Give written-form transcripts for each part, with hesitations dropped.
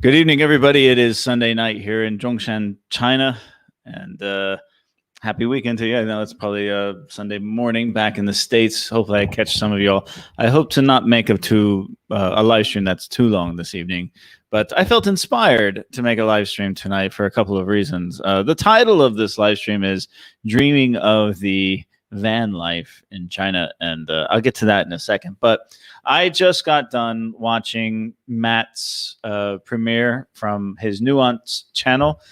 Good evening, everybody. It is Sunday night here in Zhongshan, China, and happy weekend to you. I know it's probably Sunday morning back in the States. Hopefully, I catch some of y'all. I hope to not make a live stream that's too long this evening, but I felt inspired to make a live stream tonight for a couple of reasons. The title of this live stream is "Dreaming of the Van Life in China," and I'll get to that in a second. But I just got done watching Matt's premiere from his Nuance channel.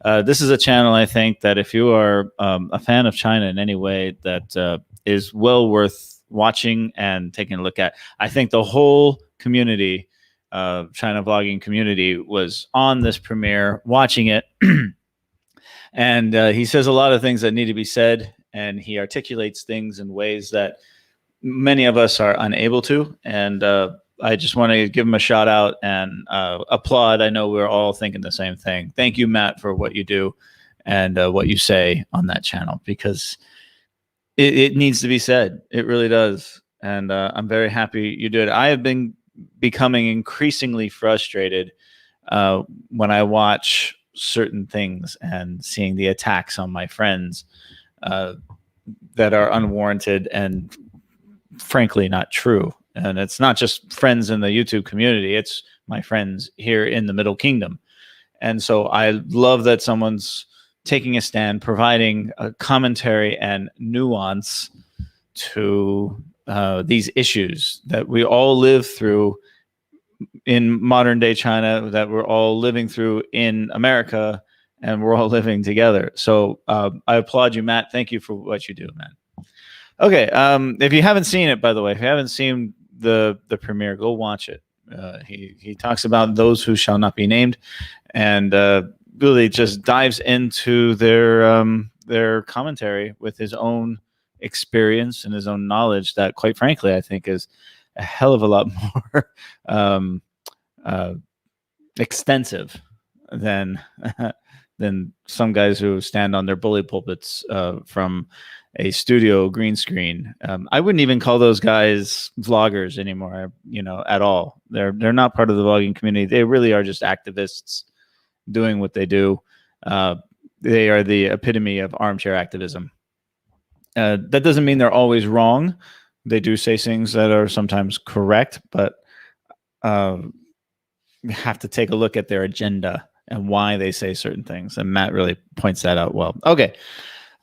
This is a channel, I think, that if you are a fan of China in any way, that is well worth watching and taking a look at. I think the whole community, China vlogging community, was on this premiere watching it. And he says a lot of things that need to be said, and he articulates things in ways that many of us are unable to. And I just want to give him a shout out and applaud. I know we're all thinking the same thing. Thank you, Matt, for what you do and what you say on that channel, because it needs to be said. It really does. And I'm very happy you did. I have been becoming increasingly frustrated when I watch certain things and seeing the attacks on my friends that are unwarranted and frankly not true. And it's not just friends in the YouTube community, it's my friends here in the Middle Kingdom. And so I love that someone's taking a stand, providing a commentary and nuance to these issues that we all live through in modern day China, that we're all living through in America, and we're all living together. So I applaud you, Matt. Thank you for what you do, man. Okay, if you haven't seen it, by the way, if you haven't seen the premiere, go watch it. He talks about those who shall not be named, and really just dives into their commentary with his own experience and his own knowledge that, quite frankly, I think is a hell of a lot more extensive than some guys who stand on their bully pulpits from a studio green screen. I wouldn't even call those guys vloggers anymore, at all. They're not part of the vlogging community. They really are just activists doing what they do. They are the epitome of armchair activism. That doesn't mean they're always wrong. They do say things that are sometimes correct, but you have to take a look at their agenda and why they say certain things. And Matt really points that out well. Okay,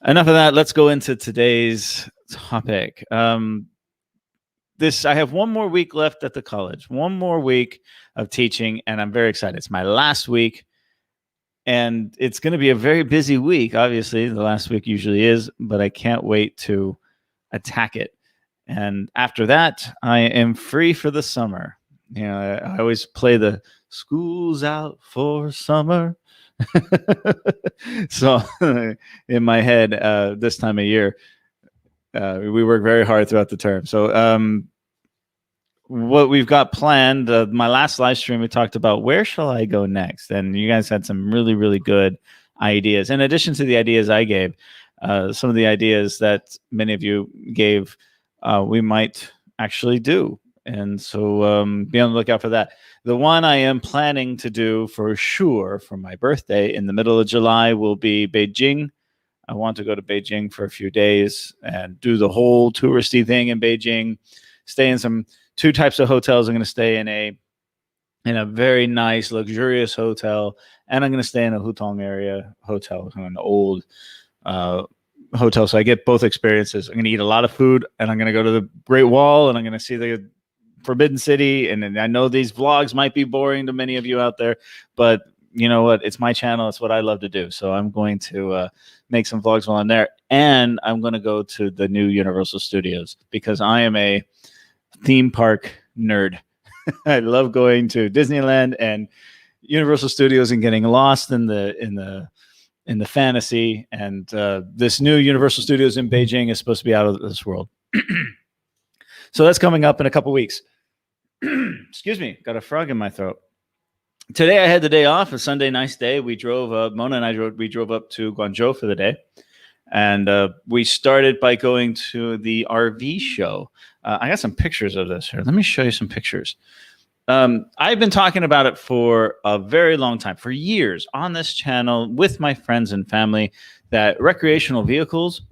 enough of that. Let's go into today's topic. I have one more week left at the college, one more week of teaching, and I'm very excited. It's my last week, and it's going to be a very busy week. Obviously, the last week usually is, but I can't wait to attack it. And after that, I am free for the summer. I always play the school's out for summer. So in my head, this time of year, we work very hard throughout the term. So what we've got planned, my last live stream, we talked about where shall I go next? And you guys had some really, really good ideas. In addition to the ideas I gave, some of the ideas that many of you gave, we might actually do. And so be on the lookout for that. The one I am planning to do for sure for my birthday in the middle of July will be Beijing. I want to go to Beijing for a few days and do the whole touristy thing in Beijing. Stay in two types of hotels. I'm going to stay in a very nice, luxurious hotel, and I'm going to stay in a Hutong area hotel, an old hotel. So I get both experiences. I'm going to eat a lot of food, and I'm going to go to the Great Wall, and I'm going to see the Forbidden City. And I know these vlogs might be boring to many of you out there, but you know what? It's my channel. It's what I love to do. So I'm going to make some vlogs while I'm there. And I'm going to go to the new Universal Studios because I am a theme park nerd. I love going to Disneyland and Universal Studios and getting lost in the fantasy. And this new Universal Studios in Beijing is supposed to be out of this world. So that's coming up in a couple weeks. Excuse me, got a frog in my throat. Today I had the day off, a Sunday, nice day. We drove Mona and I drove up to Guangzhou for the day. And we started by going to the RV show. I got some pictures of this here. Let me show you some pictures. I've been talking about it for a very long time, for years on this channel with my friends and family, that recreational vehicles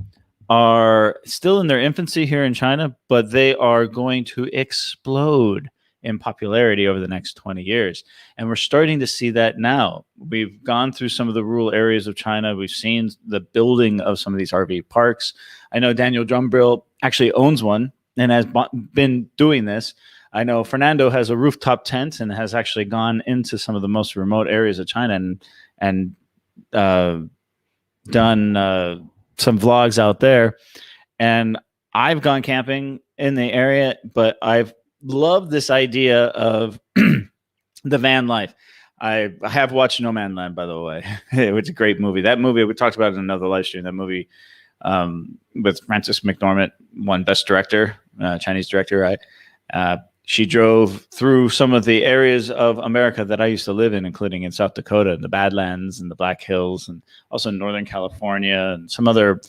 are still in their infancy here in China, but they are going to explode in popularity over the next 20 years. And we're starting to see that now. We've gone through some of the rural areas of China. We've seen the building of some of these RV parks. I know Daniel Drumbrill actually owns one and has been doing this. I know Fernando has a rooftop tent and has actually gone into some of the most remote areas of China and done some vlogs out there. And I've gone camping in the area, but I've loved this idea of the van life. I have watched No Man Land, by the way. It was a great movie. That movie, we talked about it in another live stream. That movie with Frances McDormand won Best Director, Chinese director, right? She drove through some of the areas of America that I used to live in, including in South Dakota, the Badlands and the Black Hills, and also Northern California and some other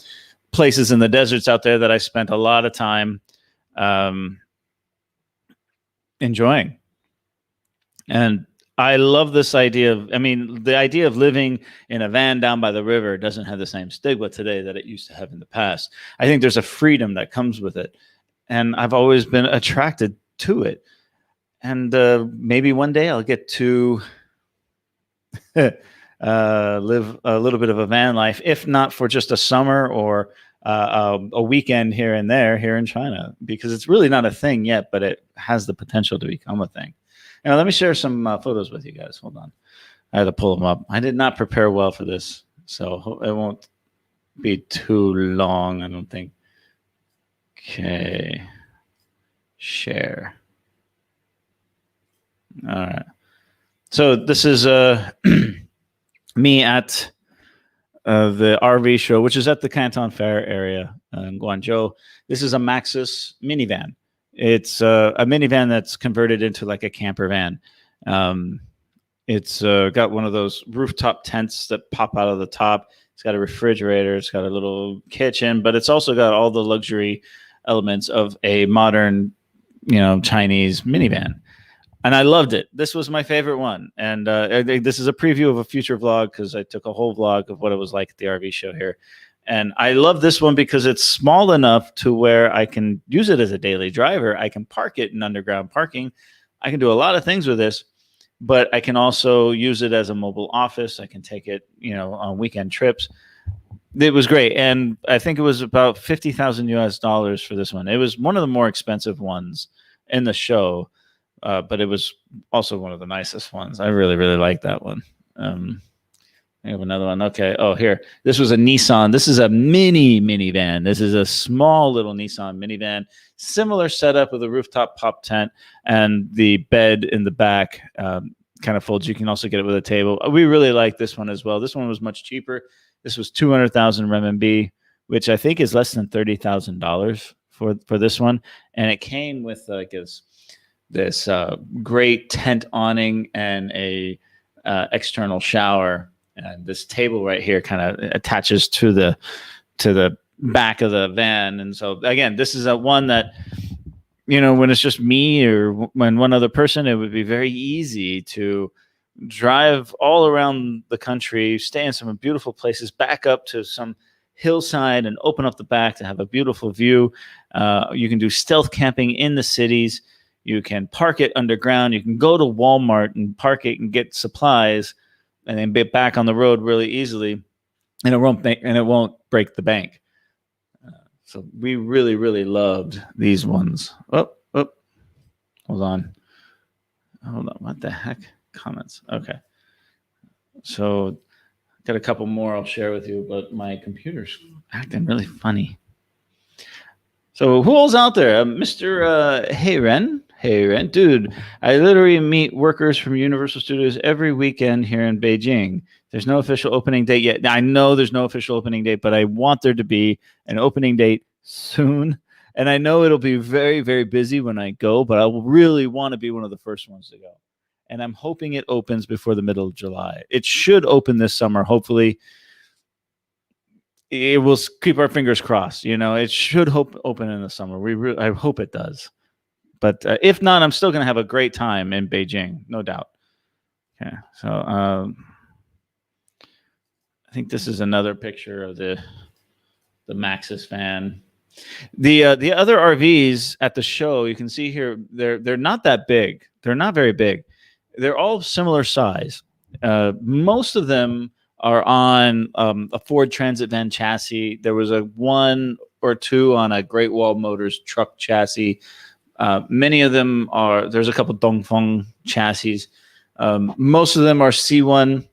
places in the deserts out there that I spent a lot of time enjoying. And I love this idea of, the idea of living in a van down by the river doesn't have the same stigma today that it used to have in the past. I think there's a freedom that comes with it. And I've always been attracted to it. And maybe one day I'll get to live a little bit of a van life, if not for just a summer or a weekend here and there here in China, because it's really not a thing yet, but it has the potential to become a thing. Now, let me share some photos with you guys. Hold on. I had to pull them up. I did not prepare well for this, so it won't be too long, I don't think. Okay. Share. All right. So this is me at the RV show, which is at the Canton Fair area in Guangzhou. This is a Maxus minivan. It's a minivan that's converted into like a camper van. It's got one of those rooftop tents that pop out of the top. It's got a refrigerator. It's got a little kitchen, but it's also got all the luxury elements of a modern, Chinese minivan. And I loved it. This was my favorite one. And this is a preview of a future vlog because I took a whole vlog of what it was like at the RV show here. And I love this one because it's small enough to where I can use it as a daily driver. I can park it in underground parking. I can do a lot of things with this, but I can also use it as a mobile office. I can take it, on weekend trips. It was great. And I think it was about $50,000 for this one. It was one of the more expensive ones in the show, but it was also one of the nicest ones. I really, really like that one. I have another one. Okay. Oh, here. This was a Nissan. This is a minivan. This is a small little Nissan minivan. Similar setup with a rooftop pop tent and the bed in the back kind of folds. You can also get it with a table. We really like this one as well. This one was much cheaper. This was 200,000 renminbi, which I think is less than $30,000 for this one. And it came with this great tent awning and a external shower. And this table right here kind of attaches to the back of the van. And so again, this is a one that, when it's just me or when one other person, it would be very easy to drive all around the country, stay in some beautiful places, back up to some hillside and open up the back to have a beautiful view. You can do stealth camping in the cities. You can park it underground. You can go to Walmart and park it and get supplies and then get back on the road really easily, and it won't break the bank. So we really, really loved these ones. Oh, hold on. What the heck? Comments. Okay. So got a couple more I'll share with you, but my computer's acting really funny. So who all's out there? Mr. Hey Ren, dude, I literally meet workers from Universal Studios every weekend here in Beijing. There's no official opening date yet. I know there's no official opening date, but I want there to be an opening date soon. And I know it'll be very, very busy when I go, but I will really want to be one of the first ones to go. And I'm hoping it opens before the middle of July. It should open this summer, hopefully. It will keep our fingers crossed. It should open in the summer. I hope it does. But if not, I'm still going to have a great time in Beijing, no doubt. Okay, so I think this is another picture of the Maxxis fan. The other RVs at the show, you can see here, they're not that big. They're not very big. They're all similar size. Most of them are on a Ford Transit van chassis. There was a one or two on a Great Wall Motors truck chassis. Many of them are. There's a couple Dongfeng chassis. Most of them are C1.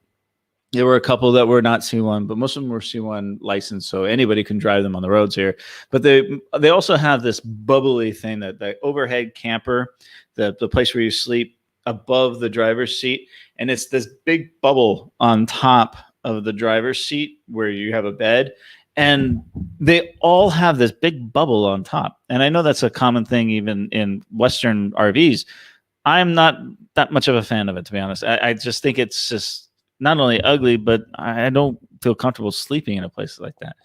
There were a couple that were not C1, but most of them were C1 licensed, so anybody can drive them on the roads here. But they also have this bubbly thing, that the overhead camper, the place where you sleep above the driver's seat, and it's this big bubble on top of the driver's seat where you have a bed, and they all have this big bubble on top. And I know that's a common thing even in Western RVs. I'm not that much of a fan of it, to be honest. I just think it's just not only ugly, but I don't feel comfortable sleeping in a place like that.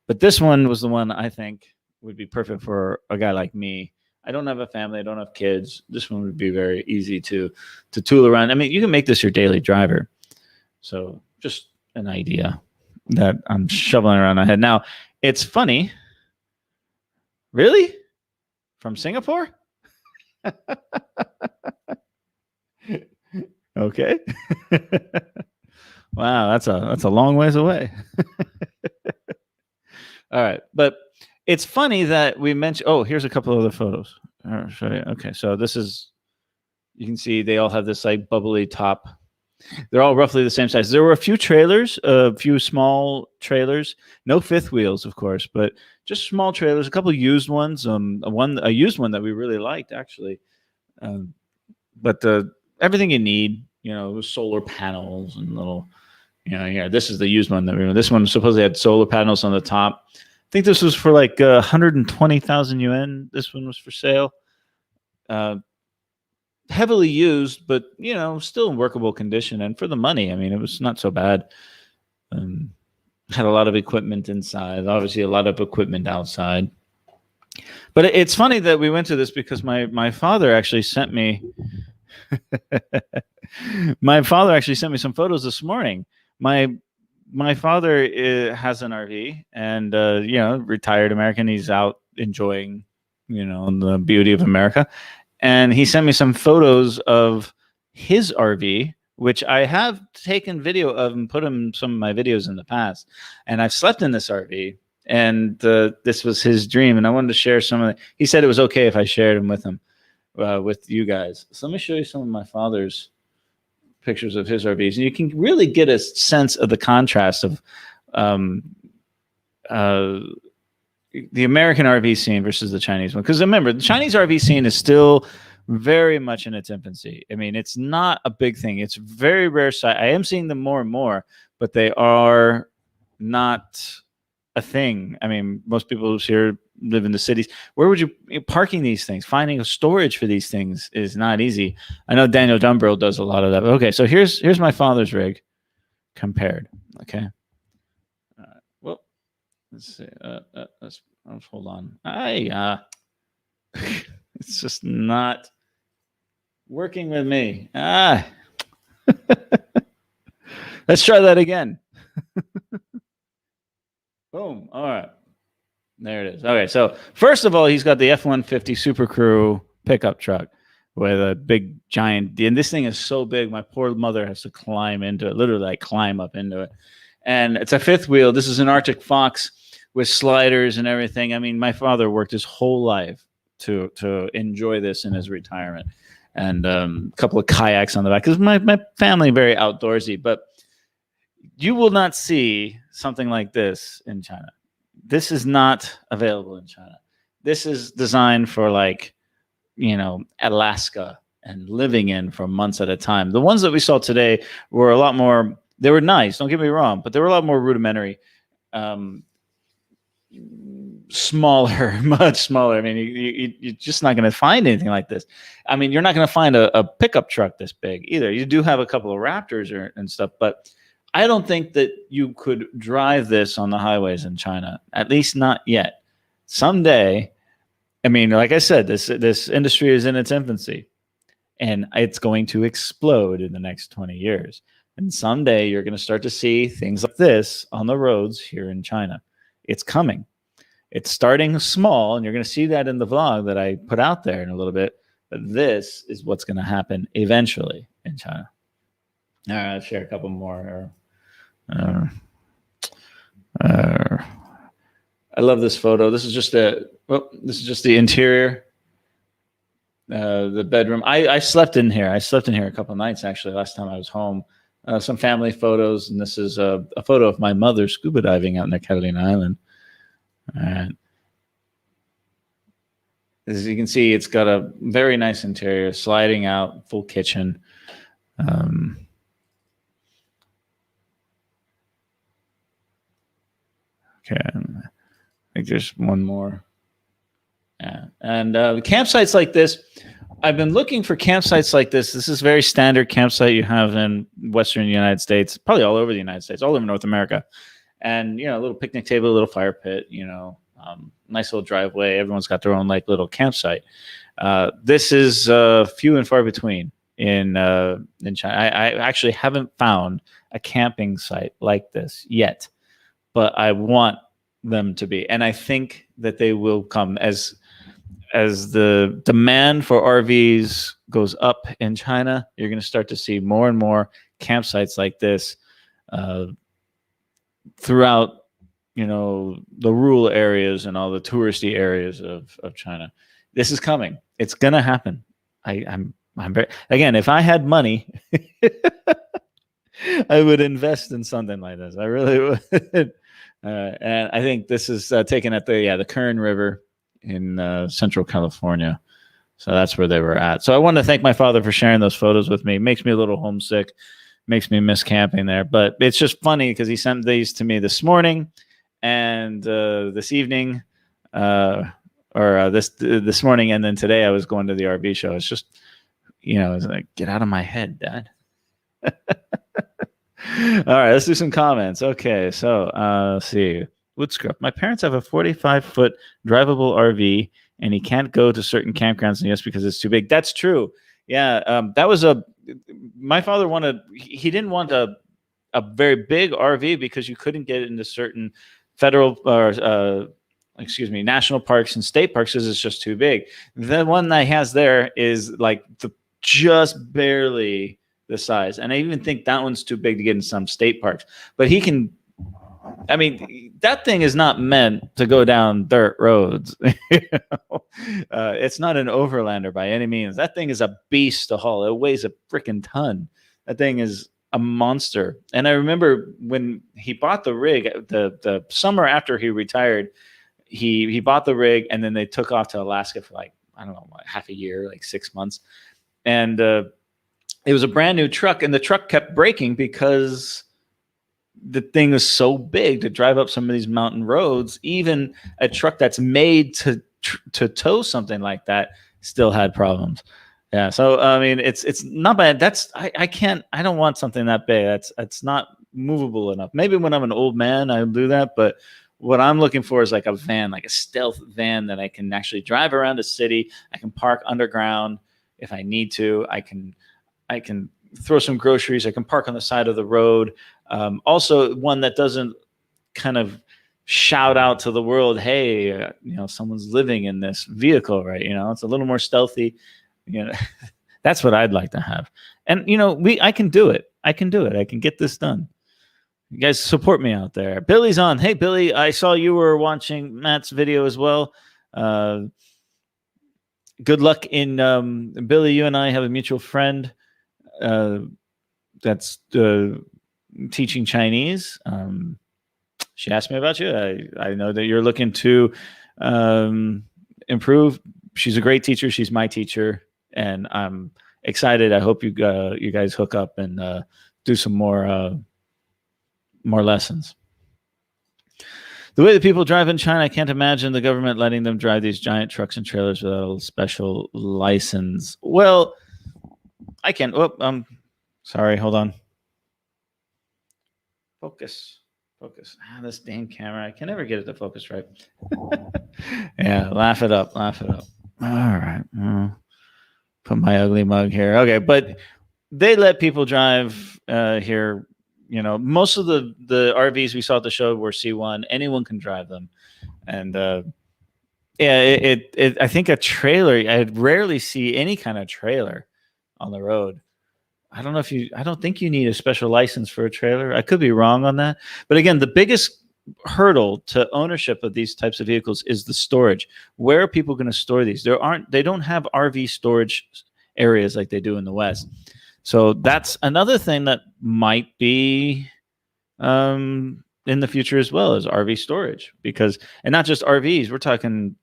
But this one was the one I think would be perfect for a guy like me. I don't have a family. I don't have kids. This one would be very easy to tool around. I mean, you can make this your daily driver. So just an idea that I'm shoveling around my head. Now, it's funny. Really? From Singapore? Okay. Wow, that's a long ways away. All right, but it's funny that we mentioned. Oh, here's a couple other photos. I'll show you. Okay, so this is. You can see they all have this like bubbly top. They're all roughly the same size. There were a few trailers, a few small trailers. No fifth wheels, of course, but just small trailers. A couple used ones. A used one that we really liked actually. But everything you need, with solar panels and little. Yeah, this is the used one this one supposedly had solar panels on the top. I think this was for like 120,000 yuan. This one was for sale. Heavily used, but still in workable condition. And for the money, I mean, it was not so bad. Had a lot of equipment inside, obviously a lot of equipment outside. But it's funny that we went to this because my father actually sent me my father actually sent me some photos this morning. My father has an RV, and retired American. He's out enjoying, the beauty of America, and he sent me some photos of his RV, which I have taken video of and put in some of my videos in the past. And I've slept in this RV, and this was his dream, and I wanted to share some of it. He said it was okay if I shared them with him, with you guys. So let me show you some of my father's pictures of his RVs, and you can really get a sense of the contrast of the American RV scene versus the Chinese one. Because remember, the Chinese RV scene is still very much in its infancy. I mean, it's not a big thing. It's very rare sight. I am seeing them more and more, but they are not a thing. I mean, most people here live in the cities. Where would you parking these things? Finding a storage for these things is not easy. I know Daniel Dumbrill does a lot of that. Okay, so here's my father's rig compared. Okay. Well, let's see. Let's hold on. It's just not working with me. Let's try that again. Boom. All right. There it is. Okay, so first of all, he's got the F-150 Super Crew pickup truck with a big giant, and this thing is so big, my poor mother has to climb into it, literally like climb up into it. And it's a fifth wheel. This is an Arctic Fox with sliders and everything. I mean, my father worked his whole life to enjoy this in his retirement. And a couple of kayaks on the back, because my family very outdoorsy, but you will not see something like this in China. This is not available in China. This is designed for Alaska and living in for months at a time. The ones that we saw today were a lot more, they were nice, don't get me wrong, but they were a lot more rudimentary, smaller, much smaller. I mean, you're just not going to find anything like this. I mean, you're not going to find a pickup truck this big either. You do have a couple of Raptors and stuff, but I don't think that you could drive this on the highways in China, at least not yet. Someday, I mean, like I said, this industry is in its infancy, and it's going to explode in the next 20 years. And someday you're going to start to see things like this on the roads here in China. It's coming. It's starting small, and you're going to see that in the vlog that I put out there in a little bit. But this is what's going to happen eventually in China. All right, I'll share a couple more. I love this photo. This is just the interior, the bedroom. I slept in here. I slept in here a couple of nights actually. Last time I was home. Some family photos, and this is a photo of my mother scuba diving out in the Catalina Island. And as you can see, it's got a very nice interior, sliding out, full kitchen. Okay, I think there's one more. Yeah. And campsites like this, I've been looking for campsites like this. This is very standard campsite you have in Western United States, probably all over the United States, all over North America. And, a little picnic table, a little fire pit, nice little driveway. Everyone's got their own like little campsite. This is few and far between in China. I actually haven't found a camping site like this yet, but I want them to be. And I think that they will come as the demand for RVs goes up in China. You're going to start to see more and more campsites like this throughout, the rural areas and all the touristy areas of China. This is coming. It's going to happen. I'm very, again, if I had money, I would invest in something like this. I really would. And I think this is taken at the Kern River in Central California. So that's where they were at. So I want to thank my father for sharing those photos with me. It makes me a little homesick. Makes me miss camping there. But it's just funny because he sent these to me this morning and this evening, this morning, and then today I was going to the RV show. It's just, it's like, get out of my head, Dad. All right, let's do some comments. Okay, so let's see. Woodscruff. My parents have a 45-foot drivable RV, and he can't go to certain campgrounds in the US because it's too big. That's true. Yeah, that was my father he didn't want a very big RV because you couldn't get into certain federal or national parks and state parks because it's just too big. The one that he has there is like just barely the size, and I even think that one's too big to get in some state parks. But he can. I mean, that thing is not meant to go down dirt roads. It's not an overlander by any means. That thing is a beast to haul. It weighs a freaking ton. That thing is a monster. And I remember when he bought the rig, the summer after he retired, he bought the rig, and then they took off to Alaska for like, I don't know, half a year, like 6 months. And it was a brand new truck, and the truck kept breaking because the thing was so big to drive up some of these mountain roads. Even a truck that's made to tow something like that still had problems. Yeah. So, I mean, it's not bad. I don't want something that big. That's not movable enough. Maybe when I'm an old man, I'll do that. But what I'm looking for is like a van, like a stealth van that I can actually drive around a city. I can park underground if I need to. I can throw some groceries. I can park on the side of the road. Also, one that doesn't kind of shout out to the world, hey, someone's living in this vehicle, right? It's a little more stealthy. That's what I'd like to have. And, I can do it. I can get this done. You guys support me out there. Billy's on. Hey, Billy, I saw you were watching Matt's video as well. Good luck in Billy. You and I have a mutual friend that's teaching Chinese. She asked me about you. I know that you're looking to improve. She's a great teacher. She's my teacher, and I'm excited. I hope you guys hook up and do some more lessons. The way that people drive in China, I can't imagine the government letting them drive these giant trucks and trailers without a special license. Well, I can. Sorry, hold on. Focus. Focus. This damn camera. I can never get it to focus right. Yeah, laugh it up. Laugh it up. All right. Put my ugly mug here. Okay, but they let people drive here. You know, most of the RVs we saw at the show were C1. Anyone can drive them, and yeah, I think a trailer. I rarely see any kind of trailer on the road. I don't know if you. I don't think you need a special license for a trailer. I could be wrong on that, but again, the biggest hurdle to ownership of these types of vehicles is the storage. Where are people going to store these? They don't have RV storage areas like they do in the West. So that's another thing that might be in the future as well, as RV storage, because, and not just RVs, we're talking,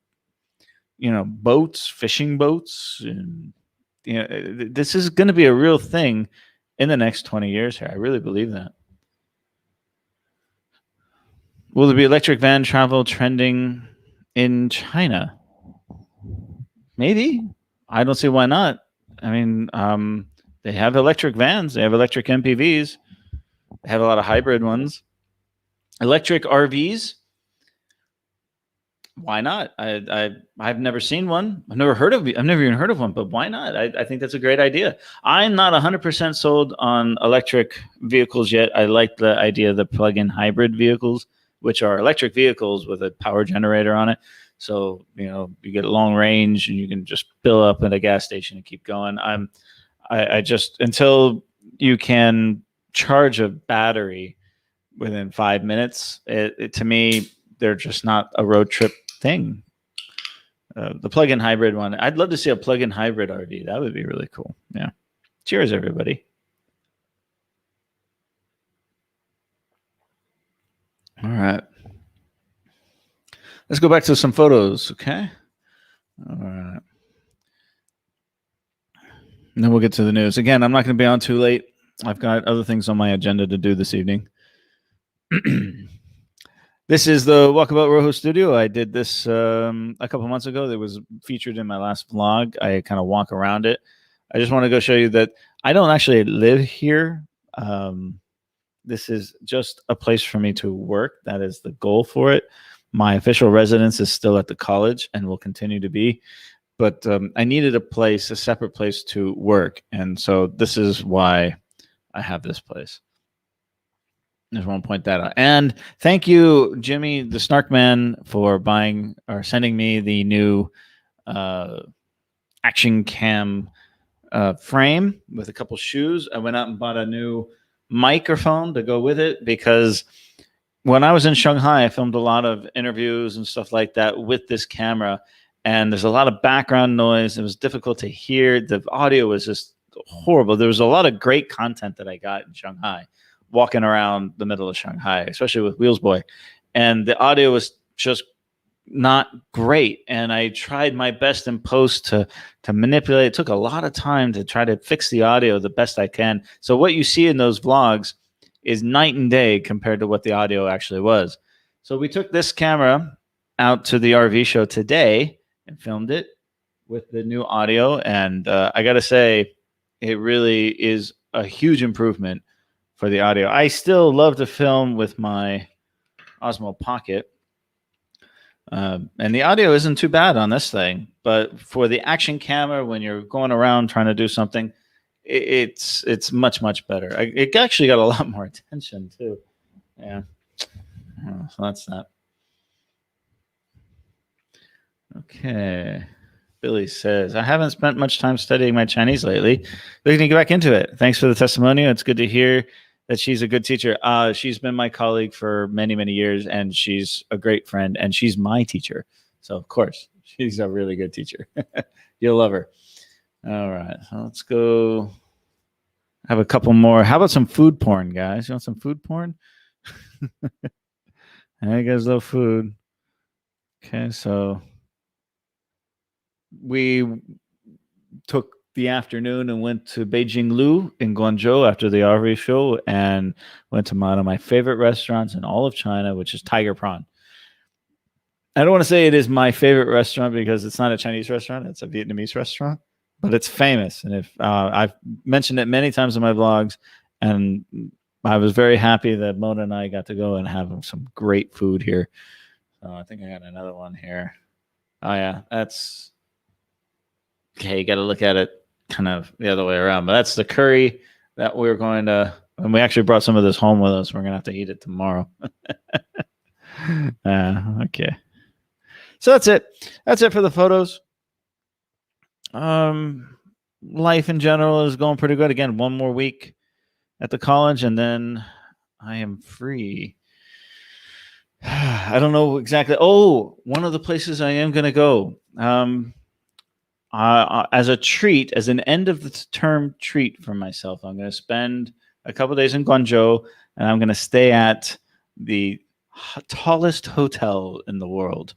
you know, boats, fishing boats, and you know, this is going to be a real thing in the next 20 years here. I really believe that. Will there be electric van travel trending in China? Maybe. I don't see why not. I mean, they have electric vans. They have electric MPVs. They have a lot of hybrid ones. Electric RVs. Why not? I've never seen one. I've never even heard of one, but why not? I think that's a great idea. I'm not 100% sold on electric vehicles yet. I like the idea of the plug-in hybrid vehicles, which are electric vehicles with a power generator on it. So, you know, you get a long range and you can just fill up at a gas station and keep going. I just, until you can charge a battery within 5 minutes, to me, they're just not a road trip thing. The plug-in hybrid one, I'd love to see a plug-in hybrid RV. That would be really cool. Yeah. Cheers, everybody. All right. Let's go back to some photos, okay? All right. And then we'll get to the news. Again, I'm not going to be on too late. I've got other things on my agenda to do this evening. This is the Walkabout Rojo studio. I did this a couple months ago. That was featured in my last vlog. I kind of walk around it. I just want to go show you that I don't actually live here. This is just a place for me to work. That is the goal for it. My official residence is still at the college and will continue to be. But I needed a separate place to work. And so this is why I have this place. Just want to point that out. And thank you, Jimmy, the Snark Man, for buying or sending me the new action cam frame with a couple shoes. I went out and bought a new microphone to go with it, because when I was in Shanghai, I filmed a lot of interviews and stuff like that with this camera. And there's a lot of background noise. It was difficult to hear. The audio was just horrible. There was a lot of great content that I got in Shanghai, walking around the middle of Shanghai, especially with Wheels Boy. And the audio was just not great. And I tried my best in post to manipulate. It took a lot of time to try to fix the audio the best I can. So what you see in those vlogs is night and day compared to what the audio actually was. So we took this camera out to the RV show today and filmed it with the new audio. And I got to say, it really is a huge improvement for the audio. I still love to film with my Osmo Pocket. And the audio isn't too bad on this thing. But for the action camera, when you're going around trying to do something, it's much, much better. It actually got a lot more attention, too. Yeah. So that's that. Okay. Billy says, I haven't spent much time studying my Chinese lately. Looking to get back into it. Thanks for the testimonial. It's good to hear that she's a good teacher. She's been my colleague for many, many years, and she's a great friend, and she's my teacher. So, of course, she's a really good teacher. You'll love her. All right. So let's go have a couple more. How about some food porn, guys? You want some food porn? I guys love food. Okay, so we took the afternoon and went to Beijing Lu in Guangzhou after the RV show, and went to one of my favorite restaurants in all of China, which is Tiger Prawn. I don't want to say it is my favorite restaurant because it's not a Chinese restaurant. It's a Vietnamese restaurant, but it's famous. And if I've mentioned it many times in my vlogs, and I was very happy that Mona and I got to go and have some great food here. So I think I got another one here. Oh yeah, that's okay. You got to look at it kind of the other way around. But that's the curry that we're going to, and we actually brought some of this home with us. We're going to have to eat it tomorrow. Okay. So that's it. That's it for the photos. Life in general is going pretty good. Again, one more week at the college, and then I am free. I don't know exactly. Oh, one of the places I am going to go. As a treat, as an end of the term treat for myself, I'm going to spend a couple days in Guangzhou, and I'm going to stay at the tallest hotel in the world.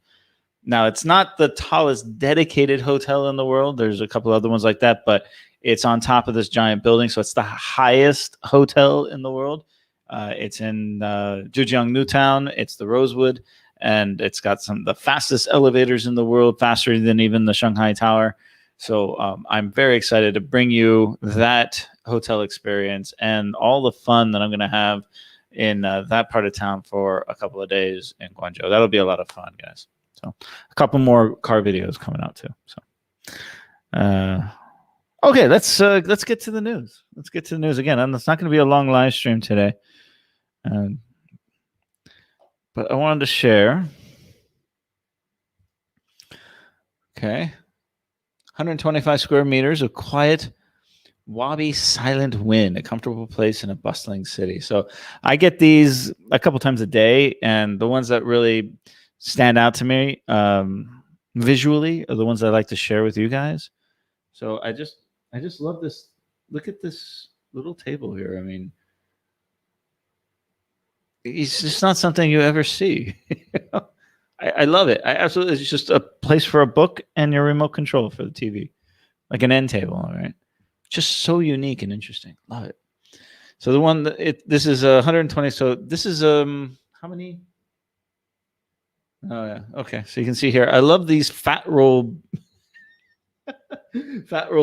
Now, it's not the tallest dedicated hotel in the world. There's a couple other ones like that, but it's on top of this giant building, so it's the highest hotel in the world. It's in Zhejiang Newtown. It's the Rosewood, and it's got some of the fastest elevators in the world, faster than even the Shanghai Tower. So I'm very excited to bring you that hotel experience and all the fun that I'm going to have in that part of town for a couple of days in Guangzhou. That'll be a lot of fun, guys. So a couple more car videos coming out too. So okay, let's get to the news. Let's get to the news again. And it's not going to be a long live stream today, but I wanted to share. Okay, 125 square meters of quiet, wabi silent wind, a comfortable place in a bustling city. So I get these a couple times a day, and the ones that really stand out to me visually are the ones I like to share with you guys. So I just love this. Look at this little table here. I mean, it's just not something you ever see. I love it. I absolutely. It's just a place for a book and your remote control for the TV, like an end table. All right, just so unique and interesting. Love it. So the one this is 120. So this is how many? Oh yeah. Okay. So you can see here. I love these fat roll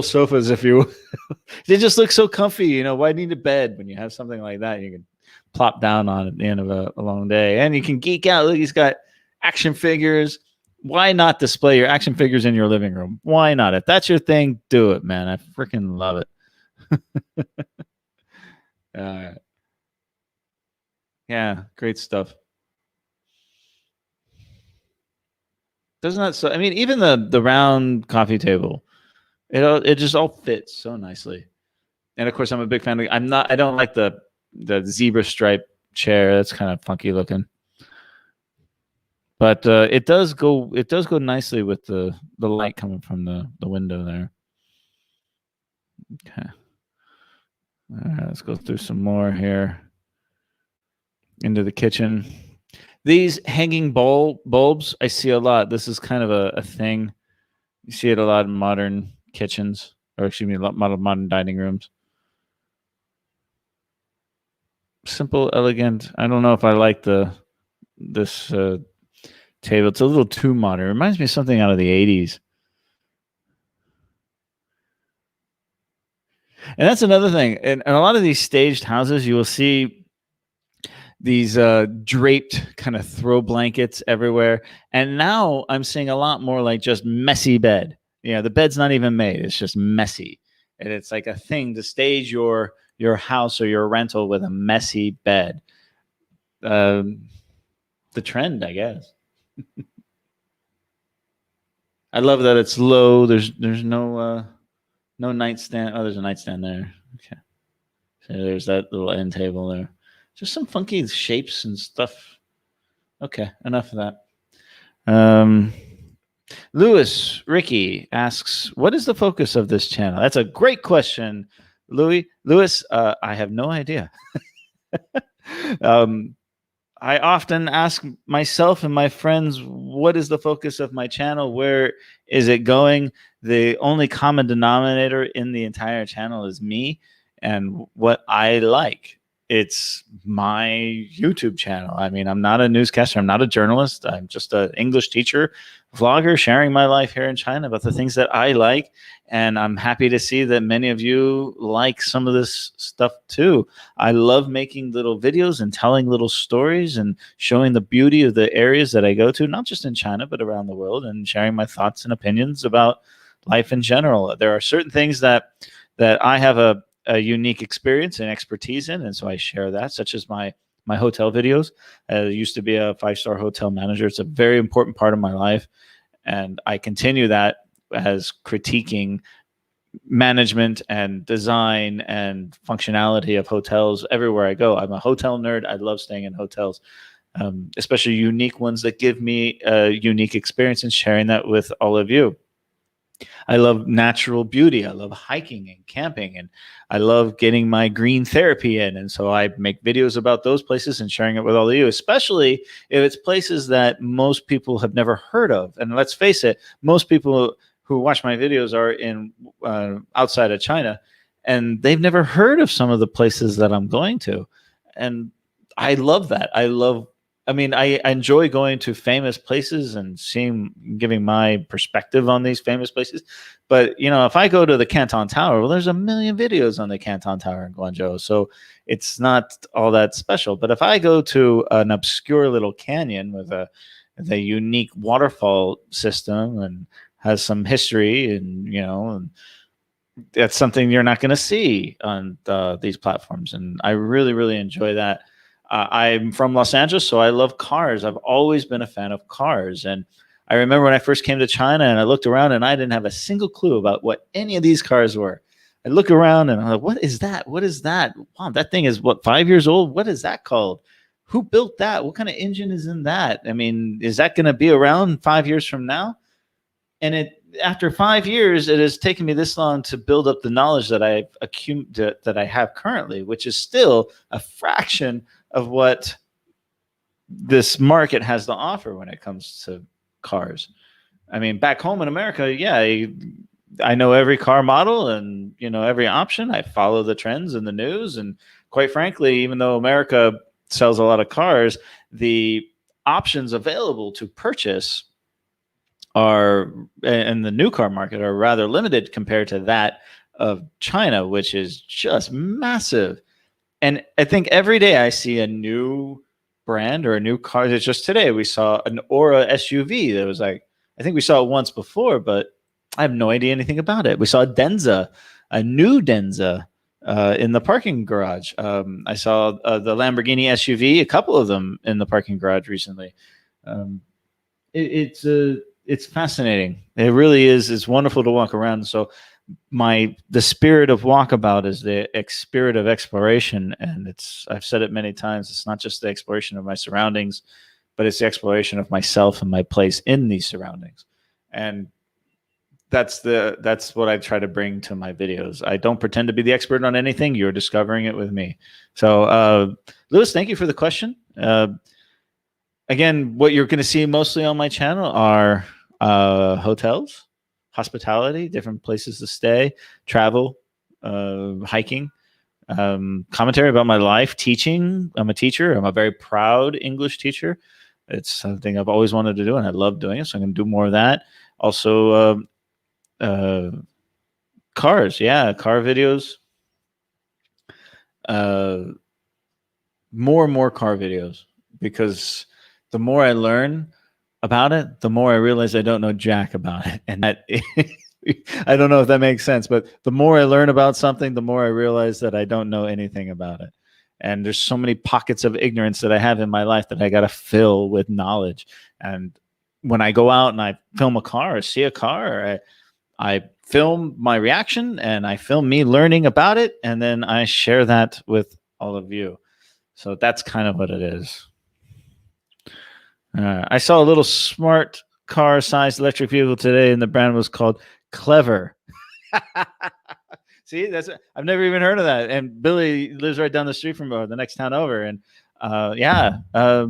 sofas. If you, they just look so comfy. You know, why need a bed when you have something like that? You can plop down on at the end of a long day, and you can geek out. Look, he's got action figures. Why not display your action figures in your living room? Why not? If that's your thing, do it, man. I freaking love it. Yeah, great stuff. Doesn't that so? I mean, even the round coffee table, it just all fits so nicely. And of course, I'm a big fan. I don't like the zebra stripe chair. That's kind of funky looking. But it does go nicely with the light coming from the window there. Okay. All right, let's go through some more here. Into the kitchen. These hanging bulbs, I see a lot. This is kind of a thing. You see it a lot in modern kitchens, or excuse me, a lot of modern dining rooms. Simple, elegant. I don't know if I like this table. It's a little too modern. It reminds me of something out of the 80s. And that's another thing. In a lot of these staged houses, you will see these draped kind of throw blankets everywhere. And now I'm seeing a lot more like just messy bed. You know, the bed's not even made. It's just messy. And it's like a thing to stage your house or your rental with a messy bed. The trend, I guess. I love that it's low. There's no nightstand. Oh, there's a nightstand there. Okay. So there's that little end table there. Just some funky shapes and stuff. Okay, enough of that. Lewis Ricky asks, what is the focus of this channel? That's a great question, Lewis. I have no idea. I often ask myself and my friends, what is the focus of my channel? Where is it going? The only common denominator in the entire channel is me and what I like. it's my YouTube channel. I mean, I'm not a newscaster. I'm not a journalist. I'm just an English teacher, vlogger, sharing my life here in China about the things that I like. And I'm happy to see that many of you like some of this stuff too. I love making little videos and telling little stories and showing the beauty of the areas that I go to, not just in China, but around the world, and sharing my thoughts and opinions about life in general. There are certain things that I have a unique experience and expertise in, and so I share that, such as my hotel videos. I used to be a 5-star hotel manager. It's a very important part of my life, and I continue that as critiquing management and design and functionality of hotels everywhere I go. I'm a hotel nerd. I love staying in hotels, especially unique ones that give me a unique experience, and sharing that with all of you. I love natural beauty. I love hiking and camping, and I love getting my green therapy in. And so I make videos about those places and sharing it with all of you, especially if it's places that most people have never heard of. And let's face it, most people who watch my videos are in outside of China, and they've never heard of some of the places that I'm going to. And I love that. I enjoy going to famous places and giving my perspective on these famous places. But, if I go to the Canton Tower, well, there's a million videos on the Canton Tower in Guangzhou. So it's not all that special. But if I go to an obscure little canyon with a unique waterfall system and has some history, and that's something you're not going to see on these platforms. And I really, really enjoy that. I'm from Los Angeles, so I love cars. I've always been a fan of cars. And I remember when I first came to China and I looked around and I didn't have a single clue about what any of these cars were. I look around and I'm like, what is that? What is that? Wow, that thing is 5 years old? What is that called? Who built that? What kind of engine is in that? I mean, is that going to be around 5 years from now? And after 5 years, it has taken me this long to build up the knowledge that I have currently, which is still a fraction of what this market has to offer when it comes to cars. I mean, back home in America, yeah, I know every car model and every option. I follow the trends in the news, and quite frankly, even though America sells a lot of cars, the options available to purchase in the new car market are rather limited compared to that of China, which is just massive. And I think every day I see a new brand or a new car. It's just today we saw an Aura SUV that was like, I think we saw it once before, but I have no idea anything about it. We saw a new Denza in the parking garage. I saw the Lamborghini SUV, a couple of them in the parking garage recently. It's fascinating. It really is. It's wonderful to walk around. So the spirit of walkabout is the spirit of exploration. And I've said it many times. It's not just the exploration of my surroundings, but it's the exploration of myself and my place in these surroundings. And that's what I try to bring to my videos. I don't pretend to be the expert on anything. You're discovering it with me. So, Lewis, thank you for the question. Again, what you're going to see mostly on my channel are hotels, hospitality, different places to stay, travel, hiking, commentary about my life, teaching. I'm a teacher. I'm a very proud English teacher. It's something I've always wanted to do, and I love doing it. So I'm going to do more of that. Also, cars. Yeah, car videos. More and more car videos, because the more I learn about it, the more I realize I don't know jack about it. And that I don't know if that makes sense, but the more I learn about something, the more I realize that I don't know anything about it. And there's so many pockets of ignorance that I have in my life that I got to fill with knowledge. And when I go out and I film a car or see a car, I film my reaction and I film me learning about it. And then I share that with all of you. So that's kind of what it is. I saw a little smart car-sized electric vehicle today, and the brand was called Clever. See, I've never even heard of that. And Billy lives right down the street from the next town over, and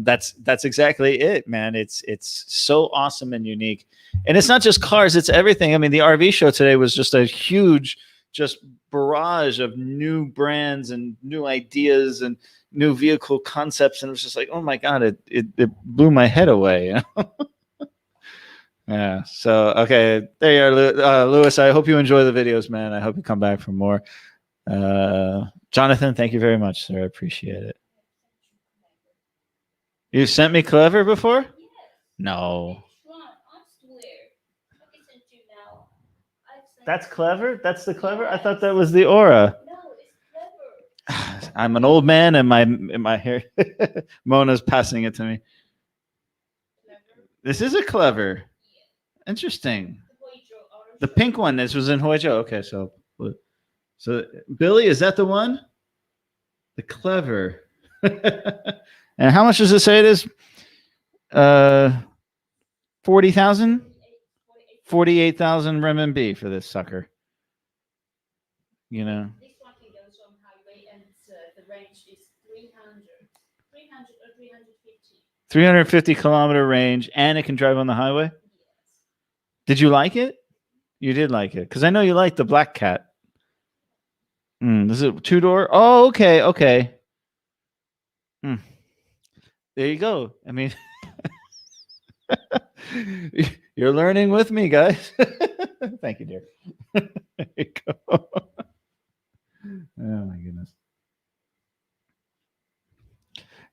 that's exactly it, man. It's so awesome and unique, and it's not just cars; it's everything. I mean, the RV show today was just a huge just barrage of new brands and new ideas and new vehicle concepts, and it was just like, oh my god, it blew my head away. You know? Yeah. So okay, there you are, Lewis. I hope you enjoy the videos, man. I hope you come back for more. Jonathan, thank you very much, sir. I appreciate it. You sent me Clever before? No. That's Clever? That's the Clever? I thought that was the Aura. I'm an old man and my hair. Mona's passing it to me. This is a Clever. Interesting. The pink one. This was in Hojo. Okay, so Billy, is that the one? The Clever. And how much does it say it is? 40,000? 48,000 renminbi for this sucker. You know. This one can go on highway, and the range is 300 or 350. 350-kilometer range, and it can drive on the highway? Yes. Did you like it? You did like it, because I know you like the Black Cat. This is a two-door? Oh, okay, okay. There you go. I mean, you're learning with me, guys. Thank you, dear. There you go. Oh, my goodness.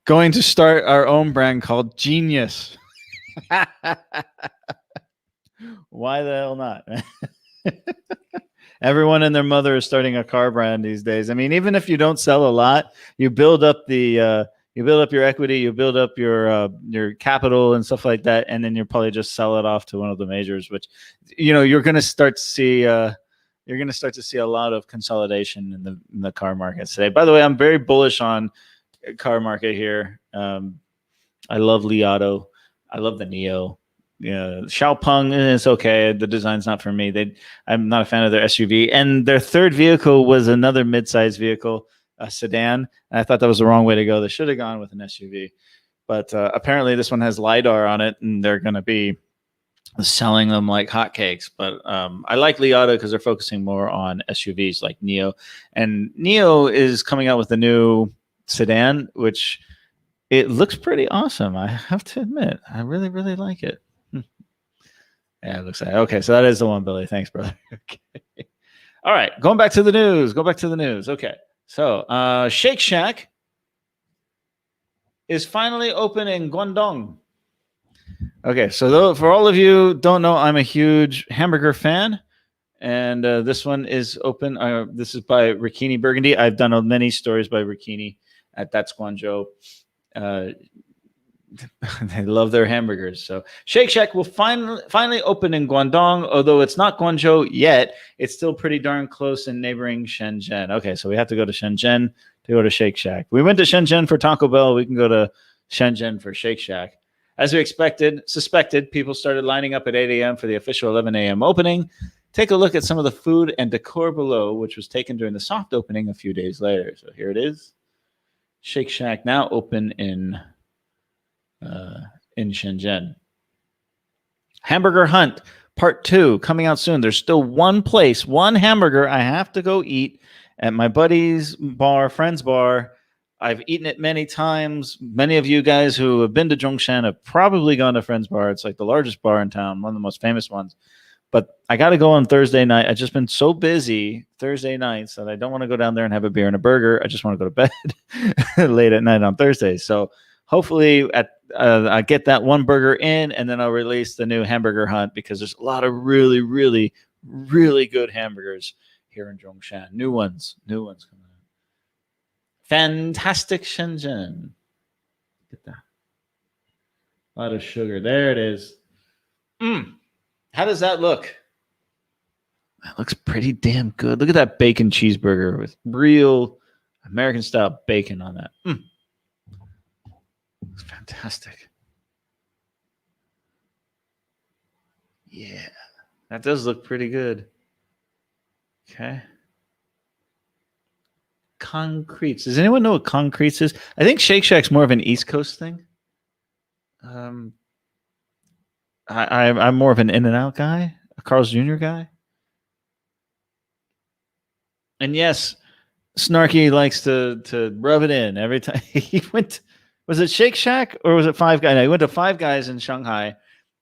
Going to start our own brand called Genius. Why the hell not? Everyone and their mother is starting a car brand these days. I mean, even if you don't sell a lot, you build up the you build up your equity, you build up your capital and stuff like that, and then you probably just sell it off to one of the majors. Which, you know, you're going to start to see. You're going to start to see a lot of consolidation in the car market today. By the way, I'm very bullish on car market here. I love Li Auto. I love the Neo. Yeah, Xiaopeng is okay. The design's not for me. I'm not a fan of their SUV. And their third vehicle was another mid-sized vehicle, a sedan. And I thought that was the wrong way to go. They should have gone with an SUV. But apparently this one has LiDAR on it, and they're going to be selling them like hotcakes. But I like Li Auto because they're focusing more on SUVs like Neo. And Neo is coming out with a new sedan, which it looks pretty awesome. I have to admit, I really, really like it. Yeah, it looks like okay. So that is the one, Billy. Thanks, brother. Okay. All right, going back to the news. Go back to the news. Okay, so Shake Shack is finally open in Guangdong. Okay, so for all of you don't know, I'm a huge hamburger fan, and this one is open. This is by Rikini Burgundy. I've done many stories by Rikini at That's Guangzhou. They love their hamburgers. So Shake Shack will finally open in Guangdong, although it's not Guangzhou yet. It's still pretty darn close in neighboring Shenzhen. Okay, so we have to go to Shenzhen to go to Shake Shack. We went to Shenzhen for Taco Bell. We can go to Shenzhen for Shake Shack. As we suspected, people started lining up at 8 a.m. for the official 11 a.m. opening. Take a look at some of the food and decor below, which was taken during the soft opening a few days later. So here it is. Shake Shack now open in Shenzhen. Hamburger Hunt Part 2 coming out soon. There's still one hamburger I have to go eat at my buddy's bar, friend's bar. I've eaten it many times. Many of you guys who have been to Zhongshan have probably gone to friend's bar. It's like the largest bar in town, one of the most famous ones. But I got to go on Thursday night. I've just been so busy Thursday nights that I don't want to go down there and have a beer and a burger. I just want to go to bed late at night on Thursday. So hopefully I get that one burger in, and then I'll release the new Hamburger Hunt, because there's a lot of really, really, really good hamburgers here in Zhongshan. New ones coming out. Fantastic Shenzhen. Look at that. A lot of sugar. There it is. How does that look? That looks pretty damn good. Look at that bacon cheeseburger with real American-style bacon on that. It's fantastic. Yeah, that does look pretty good. Okay. Concretes. Does anyone know what Concretes is? I think Shake Shack's more of an East Coast thing. I'm more of an In-N-Out guy, a Carl's Jr. guy. And yes, Snarky likes to rub it in every time he went. Was it Shake Shack or was it Five Guys? No, he went to Five Guys in Shanghai,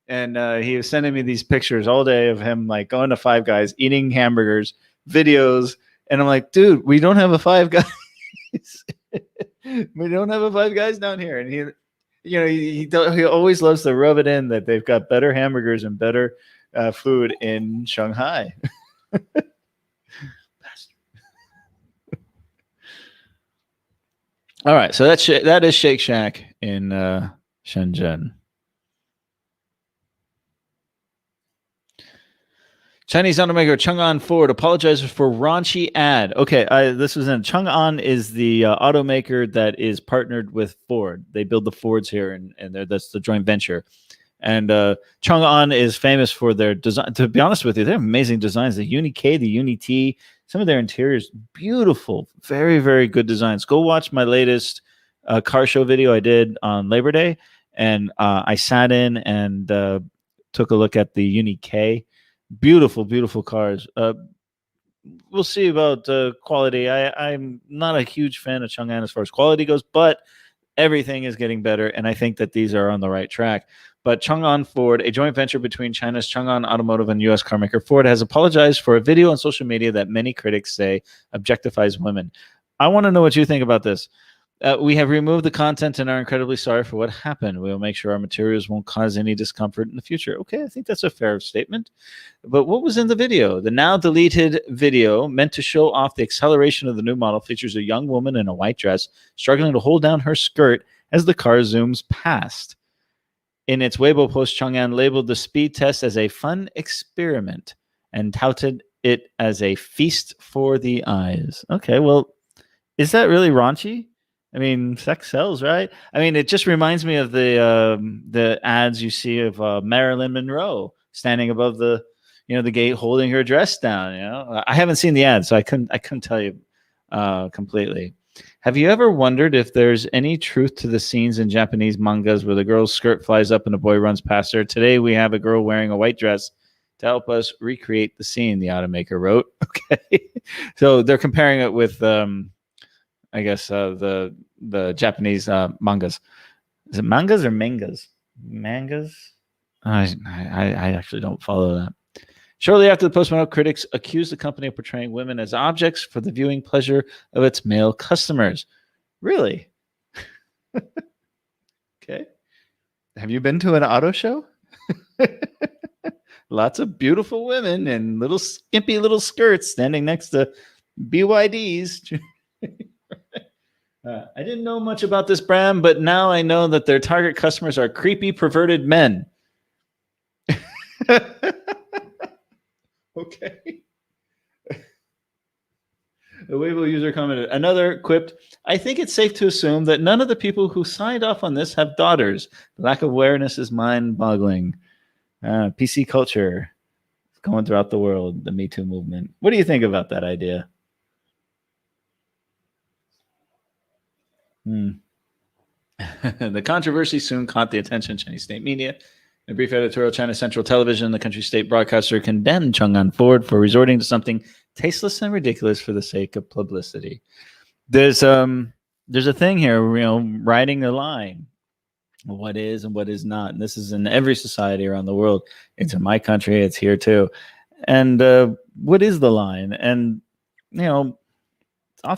and he was sending me these pictures all day of him like going to Five Guys, eating hamburgers, videos, and I'm like, dude, we don't have a Five Guys. We don't have a Five Guys down here, and he always loves to rub it in that they've got better hamburgers and better food in Shanghai. All right, so that is Shake Shack in Shenzhen. Chinese automaker Chang'an Ford apologizes for raunchy ad. Okay, this was in Chang'an is the automaker that is partnered with Ford. They build the Fords here, and that's the joint venture. And Chang'an is famous for their design. To be honest with you, they have amazing designs. The Uni K, the Uni T, some of their interiors, beautiful, very, very good designs. Go watch my latest car show video I did on Labor Day, and I sat in and took a look at the Uni K. Beautiful, beautiful cars. We'll see about quality. I'm not a huge fan of Chang'an as far as quality goes, but everything is getting better, and I think that these are on the right track. But Chang'an Ford, a joint venture between China's Chang'an Automotive and U.S. carmaker Ford, has apologized for a video on social media that many critics say objectifies women. I want to know what you think about this. We have removed the content and are incredibly sorry for what happened. We will make sure our materials won't cause any discomfort in the future. Okay, I think that's a fair statement. But what was in the video? The now deleted video, meant to show off the acceleration of the new model, features a young woman in a white dress struggling to hold down her skirt as the car zooms past. In its Weibo post, Chang'an labeled the speed test as a fun experiment and touted it as a feast for the eyes. Okay, well, is that really raunchy? I mean, sex sells, right? I mean, it just reminds me of the ads you see of Marilyn Monroe standing above the gate, holding her dress down. I haven't seen the ad, so I couldn't tell you completely. Have you ever wondered if there's any truth to the scenes in Japanese mangas where the girl's skirt flies up and a boy runs past her? Today we have a girl wearing a white dress to help us recreate the scene, the automaker wrote. Okay, so they're comparing it with. I guess the Japanese mangas. Is it mangas or mangas? Mangas? I actually don't follow that. Shortly after the post went out, critics accused the company of portraying women as objects for the viewing pleasure of its male customers. Really? Okay. Have you been to an auto show? Lots of beautiful women in little skimpy little skirts standing next to BYDs. I didn't know much about this brand, but now I know that their target customers are creepy, perverted men. Okay. The Weibo user commented, another quipped, I think it's safe to assume that none of the people who signed off on this have daughters. The lack of awareness is mind-boggling. PC culture is going throughout the world, the Me Too movement. What do you think about that idea? The controversy soon caught the attention of Chinese state media. In a brief editorial, China Central Television, the country's state broadcaster, condemned Chang'an Ford for resorting to something tasteless and ridiculous for the sake of publicity. There's a thing here, riding the line. What is and what is not. And this is in every society around the world. It's in my country. It's here too. And what is the line? And,